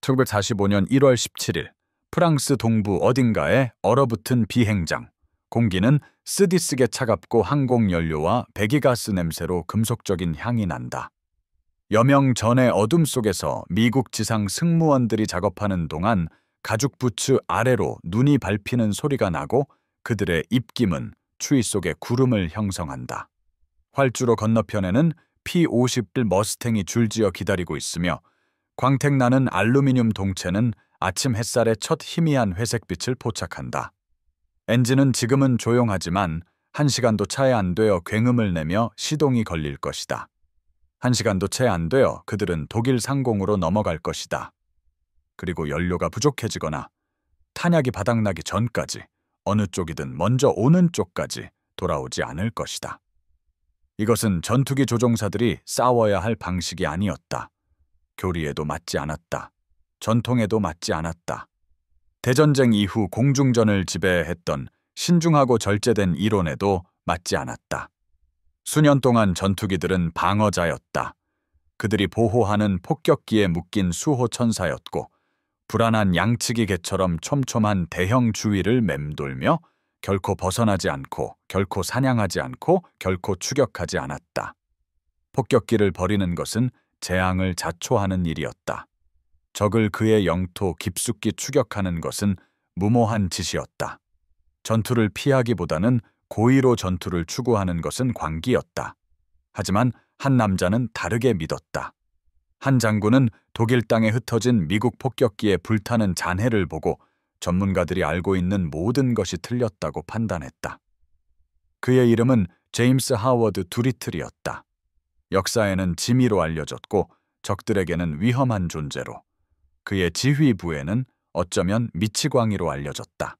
1945년 1월 17일 프랑스 동부 어딘가에 얼어붙은 비행장. 공기는 쓰디쓰게 차갑고 항공연료와 배기가스 냄새로 금속적인 향이 난다. 여명 전의 어둠 속에서 미국 지상 승무원들이 작업하는 동안 가죽 부츠 아래로 눈이 밟히는 소리가 나고 그들의 입김은 추위 속에 구름을 형성한다. 활주로 건너편에는 P-51 머스탱이 줄지어 기다리고 있으며 광택나는 알루미늄 동체는 아침 햇살의 첫 희미한 회색빛을 포착한다. 엔진은 지금은 조용하지만 1시간도 채 안 되어 굉음을 내며 시동이 걸릴 것이다. 1시간도 채 안 되어 그들은 독일 상공으로 넘어갈 것이다. 그리고 연료가 부족해지거나 탄약이 바닥나기 전까지 어느 쪽이든 먼저 오는 쪽까지 돌아오지 않을 것이다. 이것은 전투기 조종사들이 싸워야 할 방식이 아니었다. 교리에도 맞지 않았다. 전통에도 맞지 않았다. 대전쟁 이후 공중전을 지배했던 신중하고 절제된 이론에도 맞지 않았다. 수년 동안 전투기들은 방어자였다. 그들이 보호하는 폭격기에 묶인 수호천사였고 불안한 양치기 개처럼 촘촘한 대형 주위를 맴돌며 결코 벗어나지 않고 결코 사냥하지 않고 결코 추격하지 않았다. 폭격기를 버리는 것은 재앙을 자초하는 일이었다. 적을 그의 영토 깊숙이 추격하는 것은 무모한 짓이었다. 전투를 피하기보다는 고의로 전투를 추구하는 것은 광기였다. 하지만 한 남자는 다르게 믿었다. 한 장군은 독일 땅에 흩어진 미국 폭격기의 불타는 잔해를 보고 전문가들이 알고 있는 모든 것이 틀렸다고 판단했다. 그의 이름은 제임스 하워드 두리틀이었다. 역사에는 지미로 알려졌고 적들에게는 위험한 존재로, 그의 지휘부에는 어쩌면 미치광이로 알려졌다.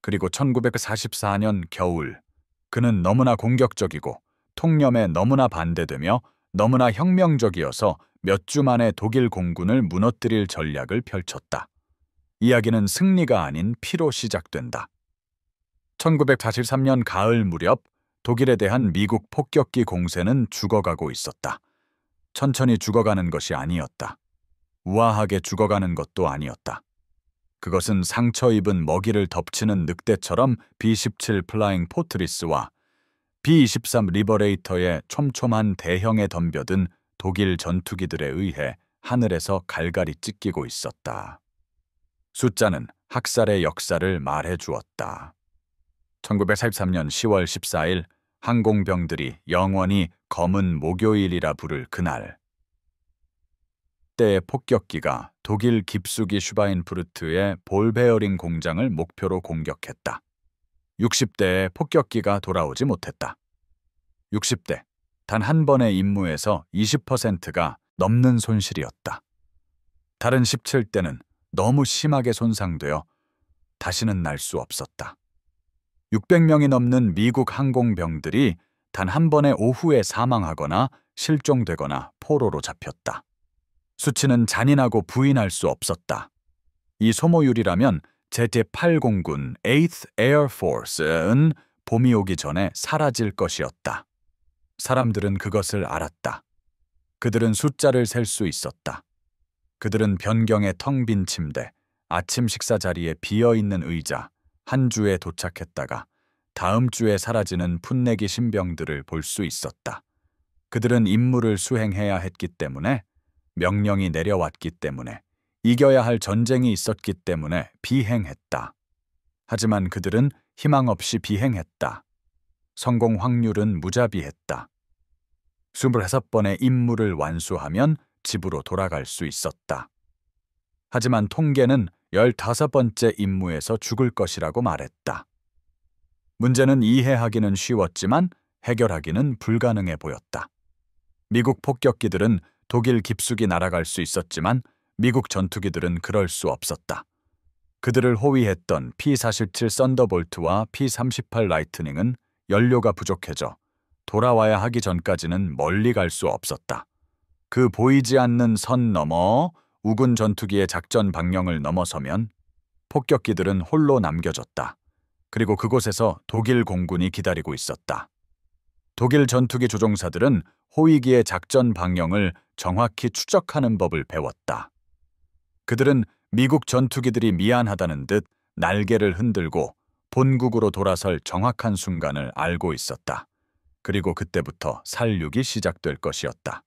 그리고 1944년 겨울, 그는 너무나 공격적이고 통념에 너무나 반대되며 너무나 혁명적이어서 몇 주 만에 독일 공군을 무너뜨릴 전략을 펼쳤다. 이야기는 승리가 아닌 피로 시작된다. 1943년 가을 무렵 독일에 대한 미국 폭격기 공세는 죽어가고 있었다. 천천히 죽어가는 것이 아니었다. 우아하게 죽어가는 것도 아니었다. 그것은 상처 입은 먹이를 덮치는 늑대처럼 B-17 플라잉 포트리스와 B-23 리버레이터의 촘촘한 대형에 덤벼든 독일 전투기들에 의해 하늘에서 갈갈이 찢기고 있었다. 숫자는 학살의 역사를 말해 주었다. 1943년 10월 14일 항공병들이 영원히 검은 목요일이라 부를 그날, 때의 폭격기가 독일 깊숙이 슈바인푸르트의 볼베어링 공장을 목표로 공격했다. 60대의 폭격기가 돌아오지 못했다. 60대, 단 한 번의 임무에서 20%가 넘는 손실이었다. 다른 17대는 너무 심하게 손상되어 다시는 날 수 없었다. 600명이 넘는 미국 항공병들이 단 한 번의 오후에 사망하거나 실종되거나 포로로 잡혔다. 수치는 잔인하고 부인할 수 없었다. 이 소모율이라면 제8공군 8th Air Force는 봄이 오기 전에 사라질 것이었다. 사람들은 그것을 알았다. 그들은 숫자를 셀 수 있었다. 그들은 변경의 텅 빈 침대, 아침 식사 자리에 비어있는 의자, 한 주에 도착했다가 다음 주에 사라지는 풋내기 신병들을 볼 수 있었다. 그들은 임무를 수행해야 했기 때문에, 명령이 내려왔기 때문에, 이겨야 할 전쟁이 있었기 때문에 비행했다. 하지만 그들은 희망 없이 비행했다. 성공 확률은 무자비했다. 25번의 임무를 완수하면 집으로 돌아갈 수 있었다. 하지만 통계는 15번째 임무에서 죽을 것이라고 말했다. 문제는 이해하기는 쉬웠지만 해결하기는 불가능해 보였다. 미국 폭격기들은 독일 깊숙이 날아갈 수 있었지만 미국 전투기들은 그럴 수 없었다. 그들을 호위했던 P-47 썬더볼트와 P-38 라이트닝은 연료가 부족해져 돌아와야 하기 전까지는 멀리 갈 수 없었다. 그 보이지 않는 선 너머 우군 전투기의 작전 방령을 넘어서면 폭격기들은 홀로 남겨졌다. 그리고 그곳에서 독일 공군이 기다리고 있었다. 독일 전투기 조종사들은 호위기의 작전 방령을 정확히 추적하는 법을 배웠다. 그들은 미국 전투기들이 미안하다는 듯 날개를 흔들고 본국으로 돌아설 정확한 순간을 알고 있었다. 그리고 그때부터 살육이 시작될 것이었다.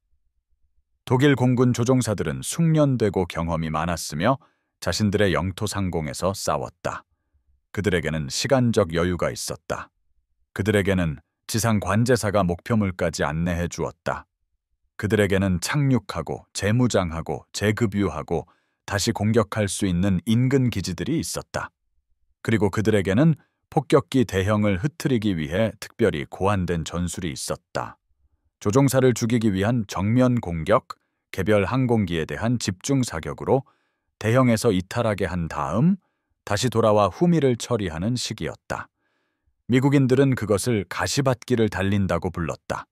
독일 공군 조종사들은 숙련되고 경험이 많았으며 자신들의 영토 상공에서 싸웠다. 그들에게는 시간적 여유가 있었다. 그들에게는 지상 관제사가 목표물까지 안내해 주었다. 그들에게는 착륙하고 재무장하고 재급유하고 다시 공격할 수 있는 인근 기지들이 있었다. 그리고 그들에게는 폭격기 대형을 흩트리기 위해 특별히 고안된 전술이 있었다. 조종사를 죽이기 위한 정면 공격, 개별 항공기에 대한 집중 사격으로 대형에서 이탈하게 한 다음 다시 돌아와 후미를 처리하는 시기였다. 미국인들은 그것을 가시밭길을 달린다고 불렀다.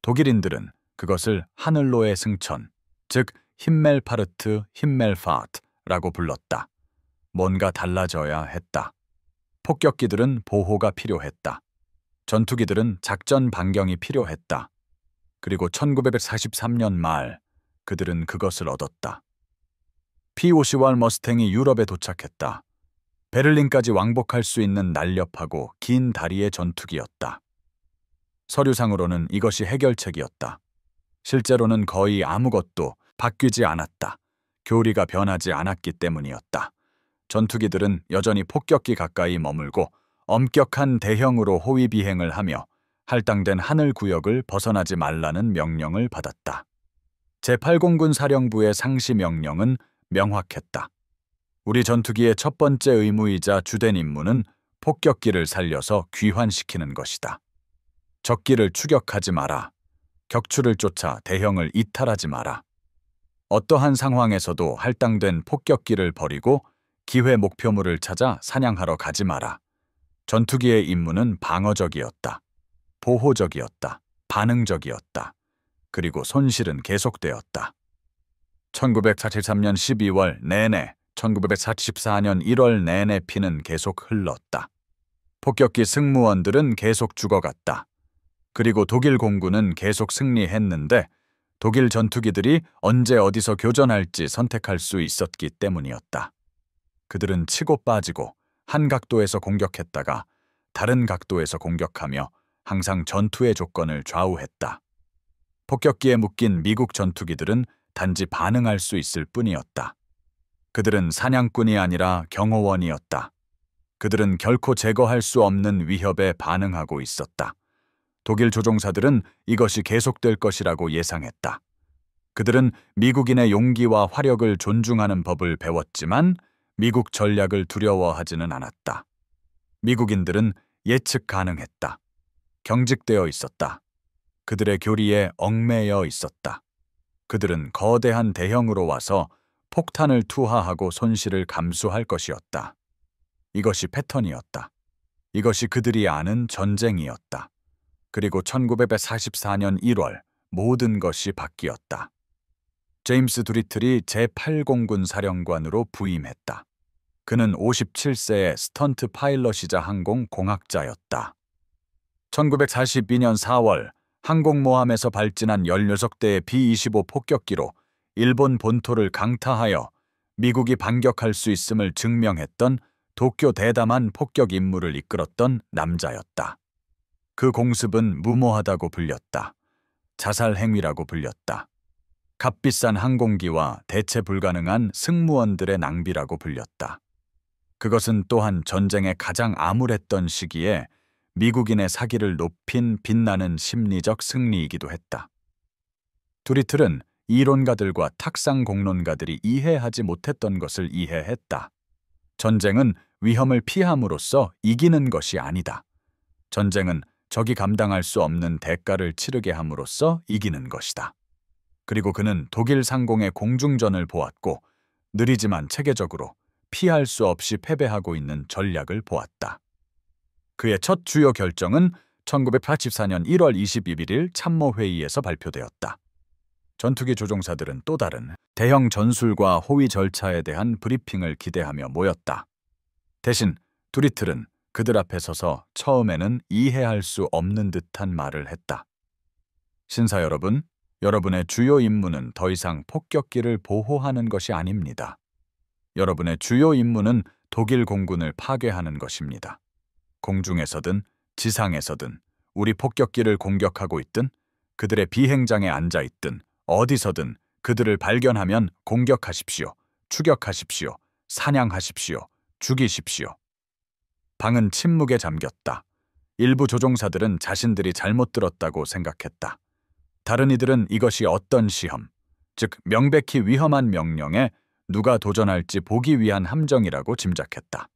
독일인들은 그것을 하늘로의 승천, 즉 힘멜파르트, 힘멜파트라고 불렀다. 뭔가 달라져야 했다. 폭격기들은 보호가 필요했다. 전투기들은 작전 반경이 필요했다. 그리고 1943년 말 그들은 그것을 얻었다. P-50R 머스탱이 유럽에 도착했다. 베를린까지 왕복할 수 있는 날렵하고 긴 다리의 전투기였다. 서류상으로는 이것이 해결책이었다. 실제로는 거의 아무것도 바뀌지 않았다. 교리가 변하지 않았기 때문이었다. 전투기들은 여전히 폭격기 가까이 머물고 엄격한 대형으로 호위 비행을 하며 할당된 하늘 구역을 벗어나지 말라는 명령을 받았다. 제8공군 사령부의 상시 명령은 명확했다. 우리 전투기의 첫 번째 의무이자 주된 임무는 폭격기를 살려서 귀환시키는 것이다. 적기를 추격하지 마라. 격추를 쫓아 대형을 이탈하지 마라. 어떠한 상황에서도 할당된 폭격기를 버리고 기회 목표물을 찾아 사냥하러 가지 마라. 전투기의 임무는 방어적이었다. 보호적이었다. 반응적이었다. 그리고 손실은 계속되었다. 1943년 12월 내내, 1944년 1월 내내 피는 계속 흘렀다. 폭격기 승무원들은 계속 죽어갔다. 그리고 독일 공군은 계속 승리했는데 독일 전투기들이 언제 어디서 교전할지 선택할 수 있었기 때문이었다. 그들은 치고 빠지고 한 각도에서 공격했다가 다른 각도에서 공격하며 항상 전투의 조건을 좌우했다. 폭격기에 묶인 미국 전투기들은 단지 반응할 수 있을 뿐이었다. 그들은 사냥꾼이 아니라 경호원이었다. 그들은 결코 제거할 수 없는 위협에 반응하고 있었다. 독일 조종사들은 이것이 계속될 것이라고 예상했다. 그들은 미국인의 용기와 화력을 존중하는 법을 배웠지만 미국 전략을 두려워하지는 않았다. 미국인들은 예측 가능했다. 경직되어 있었다. 그들의 교리에 얽매여 있었다. 그들은 거대한 대형으로 와서 폭탄을 투하하고 손실을 감수할 것이었다. 이것이 패턴이었다. 이것이 그들이 아는 전쟁이었다. 그리고 1944년 1월 모든 것이 바뀌었다. 제임스 두리틀이 제8공군 사령관으로 부임했다. 그는 57세의 스턴트 파일럿이자 항공공학자였다. 1942년 4월 항공모함에서 발진한 16대의 B-25 폭격기로 일본 본토를 강타하여 미국이 반격할 수 있음을 증명했던 도쿄 대담한 폭격 임무를 이끌었던 남자였다. 그 공습은 무모하다고 불렸다. 자살 행위라고 불렸다. 값비싼 항공기와 대체 불가능한 승무원들의 낭비라고 불렸다. 그것은 또한 전쟁의 가장 암울했던 시기에 미국인의 사기를 높인 빛나는 심리적 승리이기도 했다. 두리틀은 이론가들과 탁상 공론가들이 이해하지 못했던 것을 이해했다. 전쟁은 위험을 피함으로써 이기는 것이 아니다. 전쟁은 적이 감당할 수 없는 대가를 치르게 함으로써 이기는 것이다. 그리고 그는 독일 상공의 공중전을 보았고 느리지만 체계적으로 피할 수 없이 패배하고 있는 전략을 보았다. 그의 첫 주요 결정은 1984년 1월 21일 참모회의에서 발표되었다. 전투기 조종사들은 또 다른 대형 전술과 호위 절차에 대한 브리핑을 기대하며 모였다. 대신 두리틀은 그들 앞에 서서 처음에는 이해할 수 없는 듯한 말을 했다. 신사 여러분, 여러분의 주요 임무는 더 이상 폭격기를 보호하는 것이 아닙니다. 여러분의 주요 임무는 독일 공군을 파괴하는 것입니다. 공중에서든 지상에서든 우리 폭격기를 공격하고 있든 그들의 비행장에 앉아 있든 어디서든 그들을 발견하면 공격하십시오. 추격하십시오. 사냥하십시오. 죽이십시오. 방은 침묵에 잠겼다. 일부 조종사들은 자신들이 잘못 들었다고 생각했다. 다른 이들은 이것이 어떤 시험, 즉 명백히 위험한 명령에 누가 도전할지 보기 위한 함정이라고 짐작했다.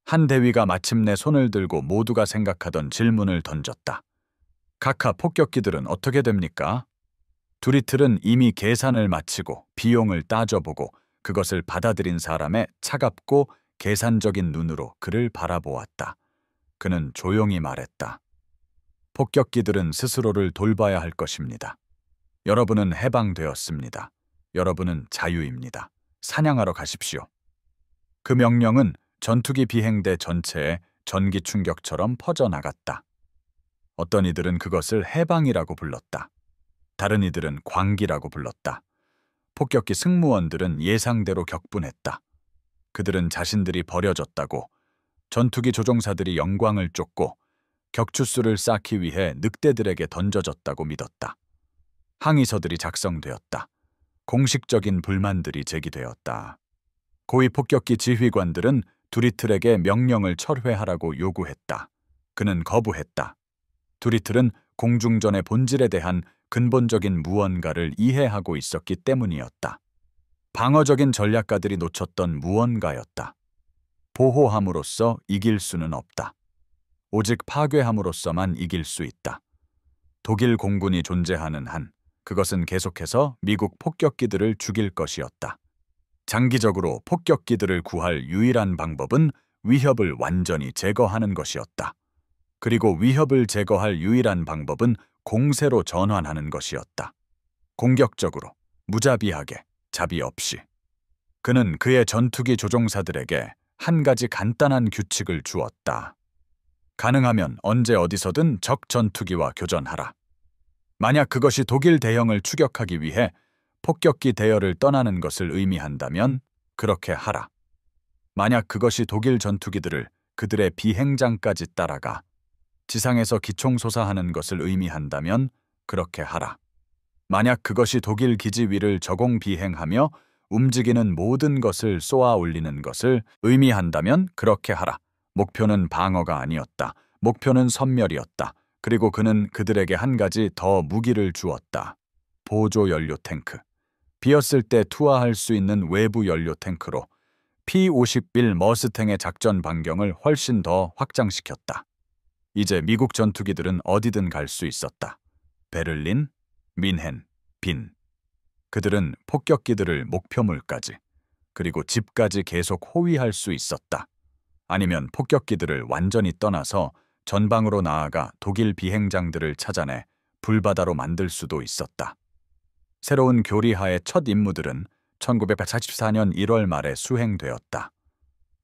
한 대위가 마침내 손을 들고 모두가 생각하던 질문을 던졌다. 각하 폭격기들은 어떻게 됩니까? 두리틀은 이미 계산을 마치고 비용을 따져보고 그것을 받아들인 사람의 차갑고 계산적인 눈으로 그를 바라보았다. 그는 조용히 말했다. 폭격기들은 스스로를 돌봐야 할 것입니다. 여러분은 해방되었습니다. 여러분은 자유입니다. 사냥하러 가십시오. 그 명령은 전투기 비행대 전체에 전기 충격처럼 퍼져나갔다. 어떤 이들은 그것을 해방이라고 불렀다. 다른 이들은 광기라고 불렀다. 폭격기 승무원들은 예상대로 격분했다. 그들은 자신들이 버려졌다고, 전투기 조종사들이 영광을 쫓고 격추수를 쌓기 위해 늑대들에게 던져졌다고 믿었다. 항의서들이 작성되었다. 공식적인 불만들이 제기되었다. 고위 폭격기 지휘관들은 두리틀에게 명령을 철회하라고 요구했다. 그는 거부했다. 두리틀은 공중전의 본질에 대한 근본적인 무언가를 이해하고 있었기 때문이었다. 방어적인 전략가들이 놓쳤던 무언가였다. 보호함으로써 이길 수는 없다. 오직 파괴함으로써만 이길 수 있다. 독일 공군이 존재하는 한, 그것은 계속해서 미국 폭격기들을 죽일 것이었다. 장기적으로 폭격기들을 구할 유일한 방법은 위협을 완전히 제거하는 것이었다. 그리고 위협을 제거할 유일한 방법은 공세로 전환하는 것이었다. 공격적으로, 무자비하게, 자비 없이. 그는 그의 전투기 조종사들에게 한 가지 간단한 규칙을 주었다. 가능하면 언제 어디서든 적 전투기와 교전하라. 만약 그것이 독일 대형을 추격하기 위해 폭격기 대여를 떠나는 것을 의미한다면 그렇게 하라. 만약 그것이 독일 전투기들을 그들의 비행장까지 따라가 지상에서 기총소사하는 것을 의미한다면 그렇게 하라. 만약 그것이 독일 기지 위를 저공 비행하며 움직이는 모든 것을 쏘아 올리는 것을 의미한다면 그렇게 하라. 목표는 방어가 아니었다. 목표는 섬멸이었다. 그리고 그는 그들에게 한 가지 더 무기를 주었다. 보조 연료 탱크. 비었을 때 투하할 수 있는 외부 연료 탱크로 P-51 머스탱의 작전 반경을 훨씬 더 확장시켰다. 이제 미국 전투기들은 어디든 갈 수 있었다. 베를린, 민헨, 빈. 그들은 폭격기들을 목표물까지, 그리고 집까지 계속 호위할 수 있었다. 아니면 폭격기들을 완전히 떠나서 전방으로 나아가 독일 비행장들을 찾아내 불바다로 만들 수도 있었다. 새로운 교리하의 첫 임무들은 1944년 1월 말에 수행되었다.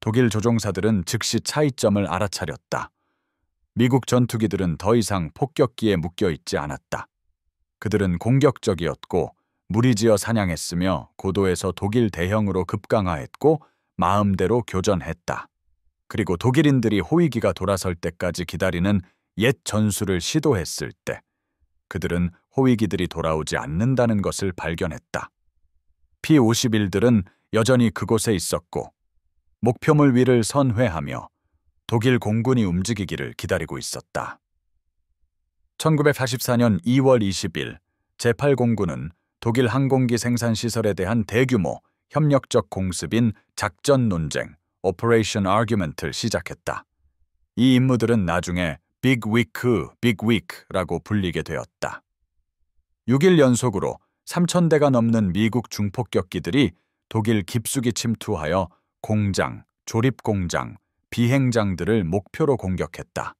독일 조종사들은 즉시 차이점을 알아차렸다. 미국 전투기들은 더 이상 폭격기에 묶여있지 않았다. 그들은 공격적이었고 무리지어 사냥했으며 고도에서 독일 대형으로 급강하했고 마음대로 교전했다. 그리고 독일인들이 호위기가 돌아설 때까지 기다리는 옛 전술을 시도했을 때 그들은 호위기들이 돌아오지 않는다는 것을 발견했다. P-51들은 여전히 그곳에 있었고 목표물 위를 선회하며 독일 공군이 움직이기를 기다리고 있었다. 1944년 2월 20일 제8공군은 독일 항공기 생산시설에 대한 대규모 협력적 공습인 작전 논쟁 Operation Argument를 시작했다. 이 임무들은 나중에 Big Week라고 불리게 되었다. 6일 연속으로 3,000대가 넘는 미국 중폭격기들이 독일 깊숙이 침투하여 공장, 조립공장, 비행장들을 목표로 공격했다.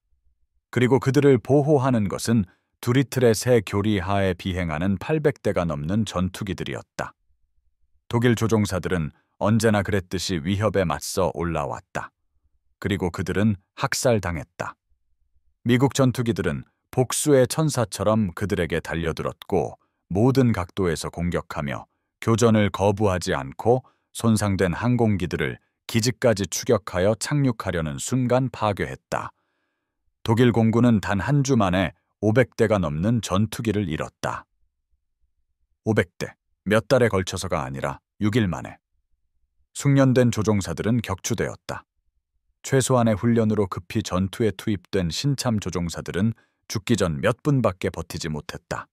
그리고 그들을 보호하는 것은 두리틀의 새 교리 하에 비행하는 800대가 넘는 전투기들이었다. 독일 조종사들은 언제나 그랬듯이 위협에 맞서 올라왔다. 그리고 그들은 학살당했다. 미국 전투기들은 복수의 천사처럼 그들에게 달려들었고 모든 각도에서 공격하며 교전을 거부하지 않고 손상된 항공기들을 기지까지 추격하여 착륙하려는 순간 파괴했다. 독일 공군은 단 한 주 만에 500대가 넘는 전투기를 잃었다. 500대, 몇 달에 걸쳐서가 아니라 6일 만에. 숙련된 조종사들은 격추되었다. 최소한의 훈련으로 급히 전투에 투입된 신참 조종사들은 죽기 전 몇 분밖에 버티지 못했다.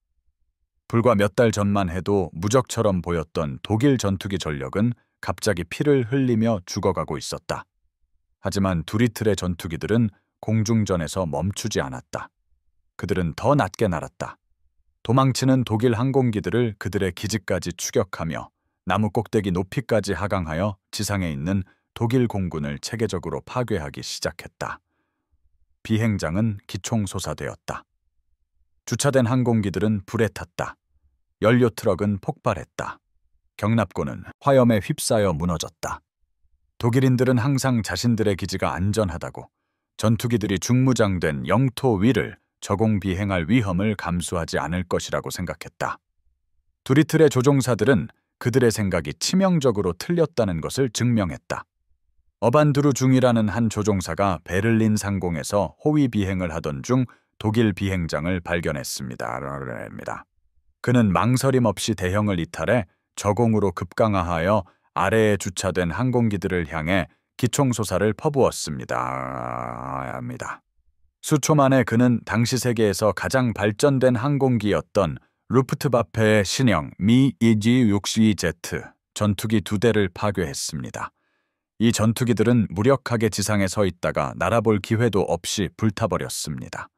불과 몇 달 전만 해도 무적처럼 보였던 독일 전투기 전력은 갑자기 피를 흘리며 죽어가고 있었다. 하지만 두리틀의 전투기들은 공중전에서 멈추지 않았다. 그들은 더 낮게 날았다. 도망치는 독일 항공기들을 그들의 기지까지 추격하며 나무 꼭대기 높이까지 하강하여 지상에 있는 독일 공군을 체계적으로 파괴하기 시작했다. 비행장은 기총소사되었다. 주차된 항공기들은 불에 탔다. 연료 트럭은 폭발했다. 경납고는 화염에 휩싸여 무너졌다. 독일인들은 항상 자신들의 기지가 안전하다고, 전투기들이 중무장된 영토 위를 저공 비행할 위험을 감수하지 않을 것이라고 생각했다. 두리틀의 조종사들은 그들의 생각이 치명적으로 틀렸다는 것을 증명했다. 어반두르 중이라는 한 조종사가 베를린 상공에서 호위 비행을 하던 중 독일 비행장을 발견했습니다. 그는 망설임 없이 대형을 이탈해 저공으로 급강하하여 아래에 주차된 항공기들을 향해 기총소사를 퍼부었습니다. 수초 만에 그는 당시 세계에서 가장 발전된 항공기였던 루프트바페의 신형 미 EG-62Z 전투기 2대를 파괴했습니다. 이 전투기들은 무력하게 지상에 서 있다가 날아볼 기회도 없이 불타버렸습니다.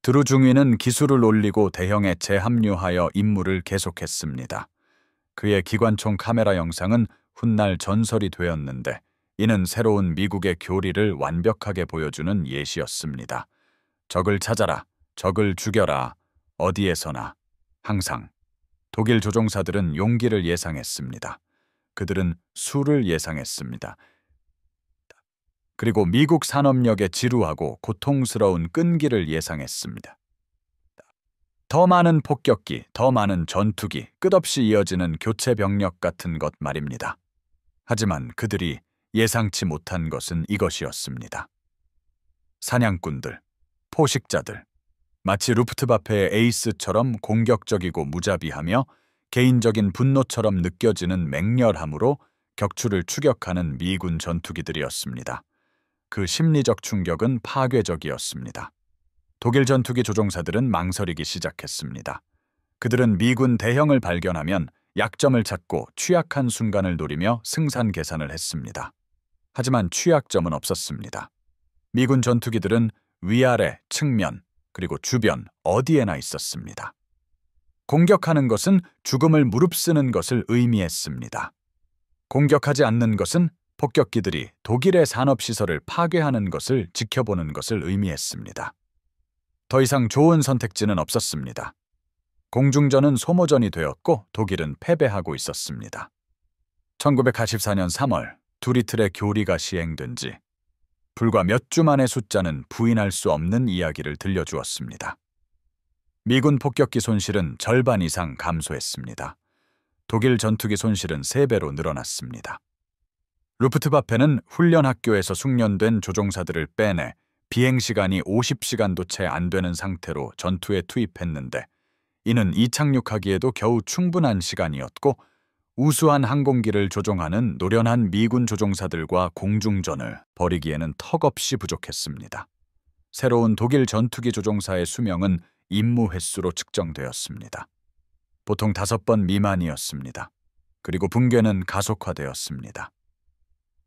드루 중위는 기술을 올리고 대형에 재합류하여 임무를 계속했습니다. 그의 기관총 카메라 영상은 훗날 전설이 되었는데 이는 새로운 미국의 교리를 완벽하게 보여주는 예시였습니다. 적을 찾아라, 적을 죽여라, 어디에서나, 항상. 독일 조종사들은 용기를 예상했습니다. 그들은 수를 예상했습니다. 그리고 미국 산업력의 지루하고 고통스러운 끈기를 예상했습니다. 더 많은 폭격기, 더 많은 전투기, 끝없이 이어지는 교체 병력 같은 것 말입니다. 하지만 그들이 예상치 못한 것은 이것이었습니다. 사냥꾼들, 포식자들, 마치 루프트바페의 에이스처럼 공격적이고 무자비하며 개인적인 분노처럼 느껴지는 맹렬함으로 격추를 추격하는 미군 전투기들이었습니다. 그 심리적 충격은 파괴적이었습니다. 독일 전투기 조종사들은 망설이기 시작했습니다. 그들은 미군 대형을 발견하면 약점을 찾고 취약한 순간을 노리며 승산 계산을 했습니다. 하지만 취약점은 없었습니다. 미군 전투기들은 위아래, 측면, 그리고 주변 어디에나 있었습니다. 공격하는 것은 죽음을 무릅쓰는 것을 의미했습니다. 공격하지 않는 것은 폭격기들이 독일의 산업시설을 파괴하는 것을 지켜보는 것을 의미했습니다. 더 이상 좋은 선택지는 없었습니다. 공중전은 소모전이 되었고 독일은 패배하고 있었습니다. 1944년 3월 두리틀의 교리가 시행된 지 불과 몇 주 만의 숫자는 부인할 수 없는 이야기를 들려주었습니다. 미군 폭격기 손실은 절반 이상 감소했습니다. 독일 전투기 손실은 3배로 늘어났습니다. 루프트바페는 훈련 학교에서 숙련된 조종사들을 빼내 비행시간이 50시간도 채 안 되는 상태로 전투에 투입했는데 이는 이착륙하기에도 겨우 충분한 시간이었고 우수한 항공기를 조종하는 노련한 미군 조종사들과 공중전을 벌이기에는 턱없이 부족했습니다. 새로운 독일 전투기 조종사의 수명은 임무 횟수로 측정되었습니다. 보통 5번 미만이었습니다. 그리고 붕괴는 가속화되었습니다.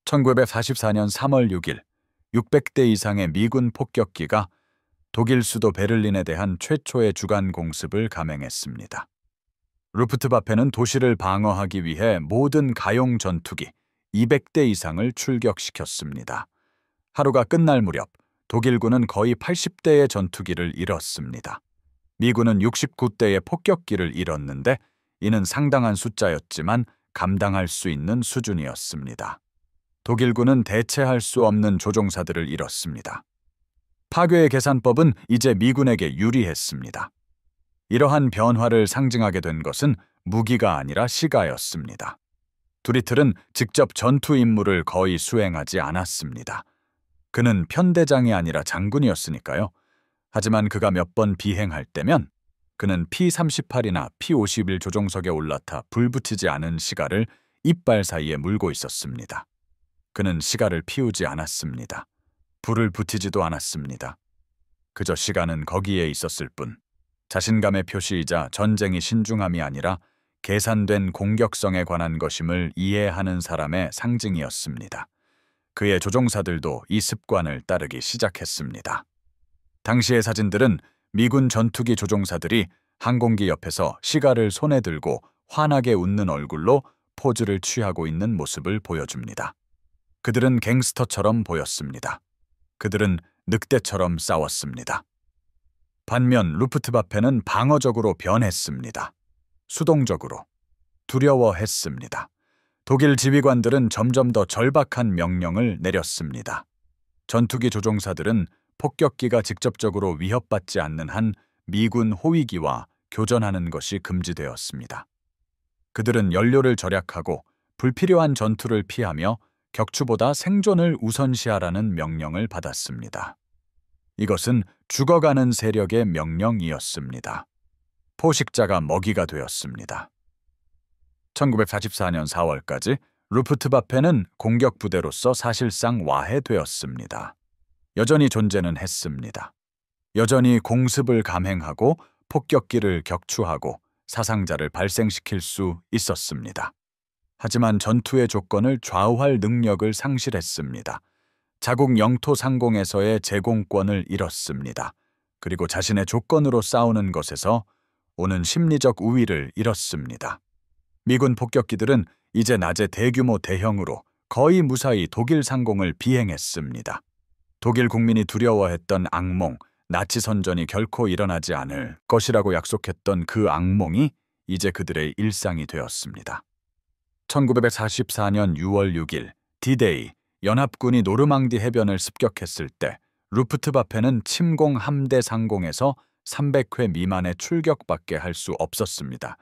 1944년 3월 6일 600대 이상의 미군 폭격기가 독일 수도 베를린에 대한 최초의 주간 공습을 감행했습니다. 루프트바페는 도시를 방어하기 위해 모든 가용 전투기 200대 이상을 출격시켰습니다. 하루가 끝날 무렵 독일군은 거의 80대의 전투기를 잃었습니다. 미군은 69대의 폭격기를 잃었는데 이는 상당한 숫자였지만 감당할 수 있는 수준이었습니다. 독일군은 대체할 수 없는 조종사들을 잃었습니다. 파괴의 계산법은 이제 미군에게 유리했습니다. 이러한 변화를 상징하게 된 것은 무기가 아니라 시가였습니다. 두리틀은 직접 전투 임무를 거의 수행하지 않았습니다. 그는 편대장이 아니라 장군이었으니까요. 하지만 그가 몇 번 비행할 때면 그는 P-38이나 P-51 조종석에 올라타 불 붙이지 않은 시가를 이빨 사이에 물고 있었습니다. 그는 시가를 피우지 않았습니다. 불을 붙이지도 않았습니다. 그저 시가는 거기에 있었을 뿐, 자신감의 표시이자 전쟁이 신중함이 아니라 계산된 공격성에 관한 것임을 이해하는 사람의 상징이었습니다. 그의 조종사들도 이 습관을 따르기 시작했습니다. 당시의 사진들은 미군 전투기 조종사들이 항공기 옆에서 시가를 손에 들고 환하게 웃는 얼굴로 포즈를 취하고 있는 모습을 보여줍니다. 그들은 갱스터처럼 보였습니다. 그들은 늑대처럼 싸웠습니다. 반면 루프트와페는 방어적으로 변했습니다. 수동적으로 두려워했습니다. 독일 지휘관들은 점점 더 절박한 명령을 내렸습니다. 전투기 조종사들은 폭격기가 직접적으로 위협받지 않는 한 미군 호위기와 교전하는 것이 금지되었습니다. 그들은 연료를 절약하고 불필요한 전투를 피하며 격추보다 생존을 우선시하라는 명령을 받았습니다. 이것은 죽어가는 세력의 명령이었습니다. 포식자가 먹이가 되었습니다. 1944년 4월까지 루프트와페는 공격 부대로서 사실상 와해되었습니다. 여전히 존재는 했습니다. 여전히 공습을 감행하고 폭격기를 격추하고 사상자를 발생시킬 수 있었습니다. 하지만 전투의 조건을 좌우할 능력을 상실했습니다. 자국 영토 상공에서의 제공권을 잃었습니다. 그리고 자신의 조건으로 싸우는 것에서 오는 심리적 우위를 잃었습니다. 미군 폭격기들은 이제 낮에 대규모 대형으로 거의 무사히 독일 상공을 비행했습니다. 독일 국민이 두려워했던 악몽, 나치 선전이 결코 일어나지 않을 것이라고 약속했던 그 악몽이 이제 그들의 일상이 되었습니다. 1944년 6월 6일 D-Day, 연합군이 노르망디 해변을 습격했을 때 루프트와페는 침공 함대 상공에서 300회 미만의 출격밖에 할 수 없었습니다.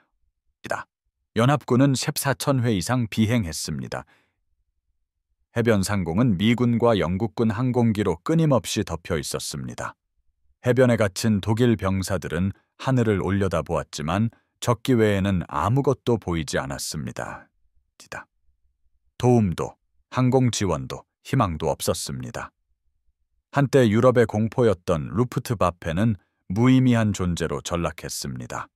연합군은 14,000회 이상 비행했습니다. 해변 상공은 미군과 영국군 항공기로 끊임없이 덮여 있었습니다. 해변에 갇힌 독일 병사들은 하늘을 올려다보았지만 적기 외에는 아무것도 보이지 않았습니다. 도움도, 항공 지원도, 희망도 없었습니다. 한때 유럽의 공포였던 루프트와페는 무의미한 존재로 전락했습니다.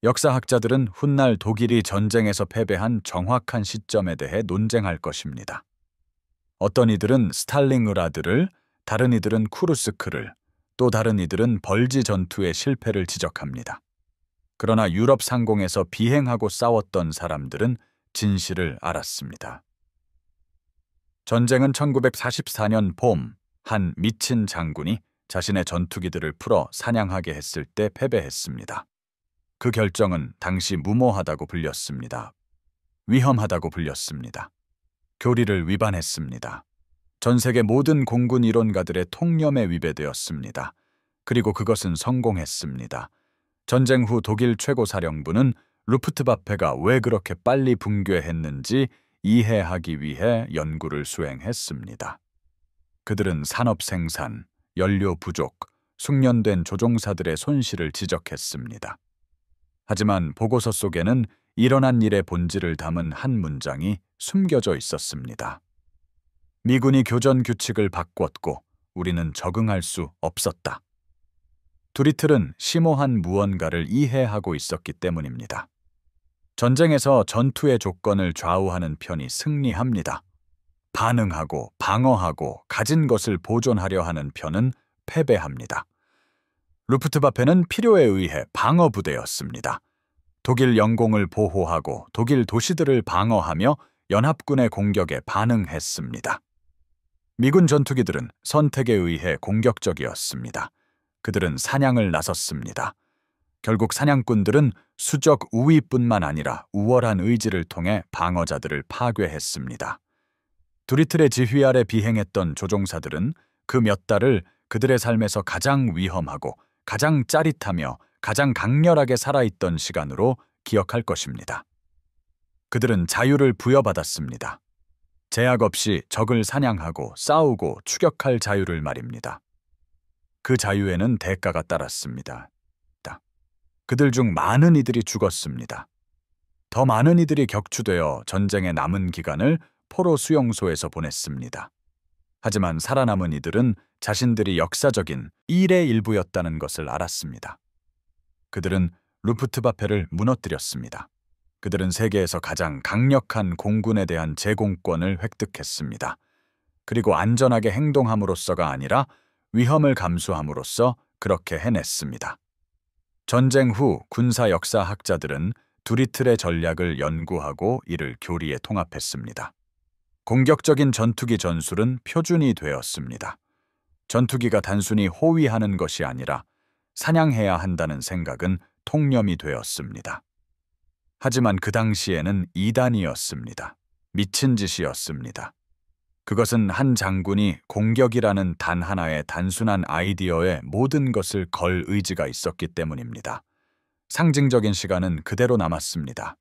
역사학자들은 훗날 독일이 전쟁에서 패배한 정확한 시점에 대해 논쟁할 것입니다. 어떤 이들은 스탈링그라드를, 다른 이들은 쿠르스크를, 또 다른 이들은 벌지 전투의 실패를 지적합니다. 그러나 유럽 상공에서 비행하고 싸웠던 사람들은 진실을 알았습니다. 전쟁은 1944년 봄, 한 미친 장군이 자신의 전투기들을 풀어 사냥하게 했을 때 패배했습니다. 그 결정은 당시 무모하다고 불렸습니다. 위험하다고 불렸습니다. 교리를 위반했습니다. 전 세계 모든 공군 이론가들의 통념에 위배되었습니다. 그리고 그것은 성공했습니다. 전쟁 후 독일 최고사령부는 루프트와페가 왜 그렇게 빨리 붕괴했는지 이해하기 위해 연구를 수행했습니다. 그들은 산업 생산, 연료 부족, 숙련된 조종사들의 손실을 지적했습니다. 하지만 보고서 속에는 일어난 일의 본질을 담은 한 문장이 숨겨져 있었습니다. 미군이 교전 규칙을 바꿨고 우리는 적응할 수 없었다. 두리틀은 심오한 무언가를 이해하고 있었기 때문입니다. 전쟁에서 전투의 조건을 좌우하는 편이 승리합니다. 반응하고 방어하고 가진 것을 보존하려 하는 편은 패배합니다. 루프트와페는 필요에 의해 방어부대였습니다. 독일 영공을 보호하고 독일 도시들을 방어하며 연합군의 공격에 반응했습니다. 미군 전투기들은 선택에 의해 공격적이었습니다. 그들은 사냥을 나섰습니다. 결국 사냥꾼들은 수적 우위뿐만 아니라 우월한 의지를 통해 방어자들을 파괴했습니다. 두리틀의 지휘 아래 비행했던 조종사들은 그 몇 달을 그들의 삶에서 가장 위험하고 가장 짜릿하며 가장 강렬하게 살아있던 시간으로 기억할 것입니다. 그들은 자유를 부여받았습니다. 제약 없이 적을 사냥하고 싸우고 추격할 자유를 말입니다. 그 자유에는 대가가 따랐습니다. 그들 중 많은 이들이 죽었습니다. 더 많은 이들이 격추되어 전쟁의 남은 기간을 포로 수용소에서 보냈습니다. 하지만 살아남은 이들은 자신들이 역사적인 일의 일부였다는 것을 알았습니다. 그들은 루프트바페를 무너뜨렸습니다. 그들은 세계에서 가장 강력한 공군에 대한 제공권을 획득했습니다. 그리고 안전하게 행동함으로써가 아니라 위험을 감수함으로써 그렇게 해냈습니다. 전쟁 후 군사 역사학자들은 두리틀의 전략을 연구하고 이를 교리에 통합했습니다. 공격적인 전투기 전술은 표준이 되었습니다. 전투기가 단순히 호위하는 것이 아니라 사냥해야 한다는 생각은 통념이 되었습니다. 하지만 그 당시에는 이단이었습니다. 미친 짓이었습니다. 그것은 한 장군이 공격이라는 단 하나의 단순한 아이디어에 모든 것을 걸 의지가 있었기 때문입니다. 상징적인 시간은 그대로 남았습니다.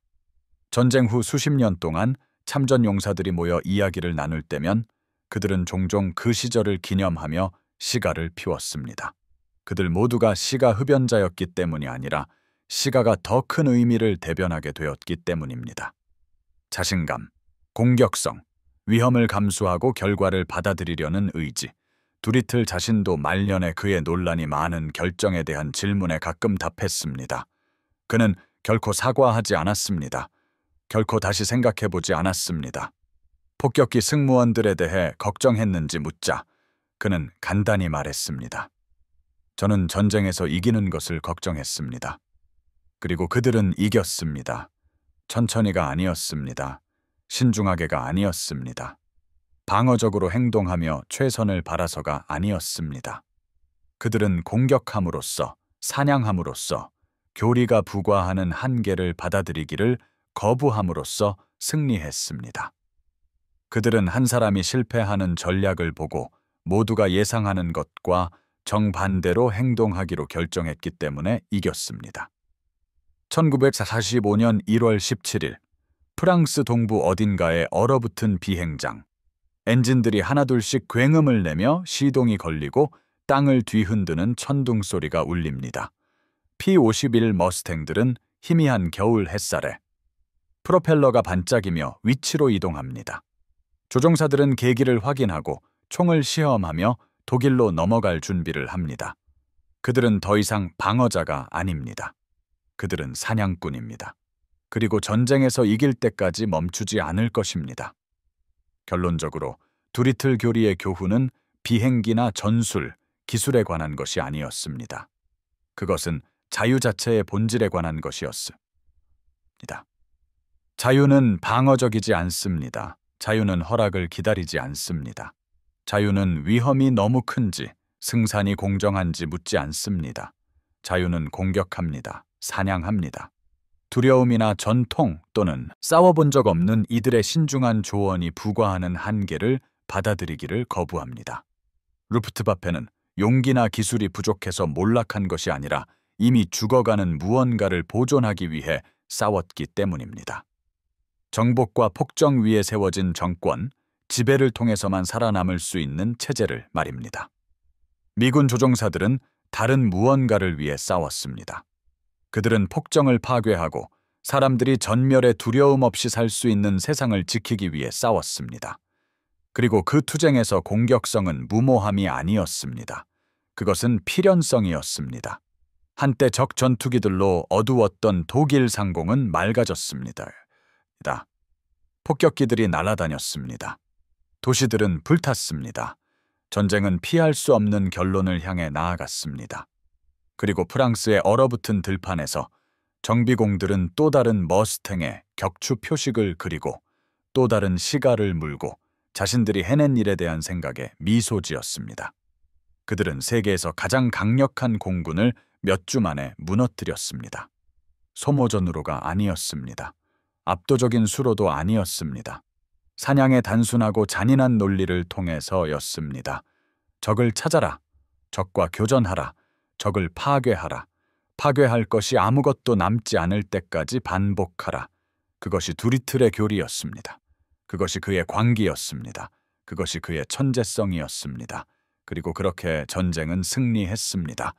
전쟁 후 수십 년 동안 참전 용사들이 모여 이야기를 나눌 때면 그들은 종종 그 시절을 기념하며 시가를 피웠습니다. 그들 모두가 시가 흡연자였기 때문이 아니라 시가가 더 큰 의미를 대변하게 되었기 때문입니다. 자신감, 공격성, 위험을 감수하고 결과를 받아들이려는 의지, 두리틀 자신도 말년에 그의 논란이 많은 결정에 대한 질문에 가끔 답했습니다. 그는 결코 사과하지 않았습니다. 결코 다시 생각해보지 않았습니다. 폭격기 승무원들에 대해 걱정했는지 묻자 그는 간단히 말했습니다. 저는 전쟁에서 이기는 것을 걱정했습니다. 그리고 그들은 이겼습니다. 천천히가 아니었습니다. 신중하게가 아니었습니다. 방어적으로 행동하며 최선을 바라서가 아니었습니다. 그들은 공격함으로써, 사냥함으로써, 교리가 부과하는 한계를 받아들이기를 거부함으로써 승리했습니다. 그들은 한 사람이 실패하는 전략을 보고 모두가 예상하는 것과 정반대로 행동하기로 결정했기 때문에 이겼습니다. 1945년 1월 17일, 프랑스 동부 어딘가에 얼어붙은 비행장. 엔진들이 하나둘씩 굉음을 내며 시동이 걸리고 땅을 뒤흔드는 천둥 소리가 울립니다. P-51 머스탱들은 희미한 겨울 햇살에 프로펠러가 반짝이며 위치로 이동합니다. 조종사들은 계기를 확인하고 총을 시험하며 독일로 넘어갈 준비를 합니다. 그들은 더 이상 방어자가 아닙니다. 그들은 사냥꾼입니다. 그리고 전쟁에서 이길 때까지 멈추지 않을 것입니다. 결론적으로 두리틀 교리의 교훈은 비행기나 전술, 기술에 관한 것이 아니었습니다. 그것은 자유 자체의 본질에 관한 것이었습니다. 자유는 방어적이지 않습니다. 자유는 허락을 기다리지 않습니다. 자유는 위험이 너무 큰지, 승산이 공정한지 묻지 않습니다. 자유는 공격합니다. 사냥합니다. 두려움이나 전통 또는 싸워본 적 없는 이들의 신중한 조언이 부과하는 한계를 받아들이기를 거부합니다. 루프트바페는 용기나 기술이 부족해서 몰락한 것이 아니라 이미 죽어가는 무언가를 보존하기 위해 싸웠기 때문입니다. 정복과 폭정 위에 세워진 정권, 지배를 통해서만 살아남을 수 있는 체제를 말입니다. 미군 조종사들은 다른 무언가를 위해 싸웠습니다. 그들은 폭정을 파괴하고 사람들이 전멸의 두려움 없이 살 수 있는 세상을 지키기 위해 싸웠습니다. 그리고 그 투쟁에서 공격성은 무모함이 아니었습니다. 그것은 필연성이었습니다. 한때 적 전투기들로 어두웠던 독일 상공은 맑아졌습니다. 폭격기들이 날아다녔습니다. 도시들은 불탔습니다. 전쟁은 피할 수 없는 결론을 향해 나아갔습니다. 그리고 프랑스의 얼어붙은 들판에서 정비공들은 또 다른 머스탱의 격추 표식을 그리고 또 다른 시가를 물고 자신들이 해낸 일에 대한 생각에 미소 지었습니다. 그들은 세계에서 가장 강력한 공군을 몇 주 만에 무너뜨렸습니다. 소모전으로가 아니었습니다. 압도적인 수로도 아니었습니다. 사냥의 단순하고 잔인한 논리를 통해서였습니다. 적을 찾아라. 적과 교전하라. 적을 파괴하라. 파괴할 것이 아무것도 남지 않을 때까지 반복하라. 그것이 두리틀의 교리였습니다. 그것이 그의 광기였습니다. 그것이 그의 천재성이었습니다. 그리고 그렇게 전쟁은 승리했습니다.